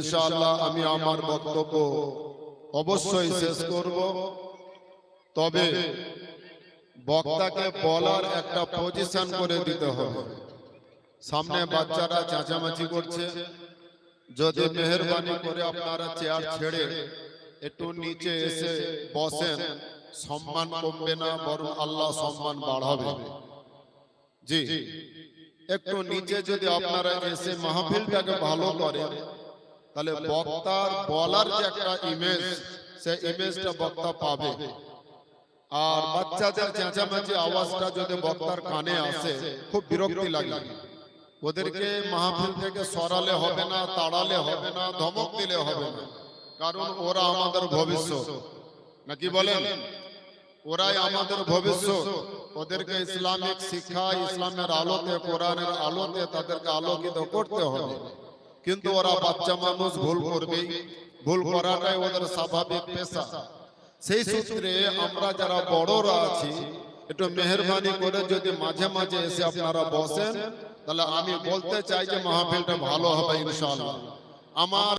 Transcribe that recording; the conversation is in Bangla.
ইনশাআল্লাহ আমি আমার বক্তব্য অবশ্যই শেষ করব, তবে বক্তাকে বলার একটা পজিশন করে দিতে হবে। সামনে বাচ্চারা চেঁচামেচি করছে, যদি মেহেরবানি করে আপনারা চেয়ার ছেড়ে একটু নিচে এসে বসেন, সম্মান কমবে না, বরং আল্লাহ সম্মান বাড়াবে। জি, একটু নিচে যদি আপনারা এসে মাহফিলটাকে ভালো করেন, তাহলে বক্তার বলার যে একটা ইমেজ, সেই ইমেজটা বক্তা পাবে। আর বাচ্চাদের চেঁচামেচি আওয়াজটা যদি বক্তার কানে আসে, খুব বিরক্তি লাগে। ওদেরকে মাহফিল থেকে সরালে হবে না, তাড়ালে হবে না, ধমক দিলে হবে না, কারণ ওরা আমাদের ভবিষ্যৎ, নাকি বলেন? ওরাই আমাদের ভবিষ্যৎ। ওদেরকে ইসলামিক শিক্ষা, ইসলামের আলোতে, কোরআনের আলোতে তাদেরকে আলোকিত করতে হবে। কিন্তু ওরা বাচ্চা মানুষ, ভুল করবেই, ভুল করাটাই ওদের স্বাভাবিক পেশা। সেই সূত্রে আমরা যারা বড়রা আছি, একটু মেহেরবানি করে যদি মাঝে মাঝে এসে আপনারা বসেন, তাহলে আমি বলতে চাই যে মাহফিলটা ভালো হবে ইনশাআল্লাহ। আমার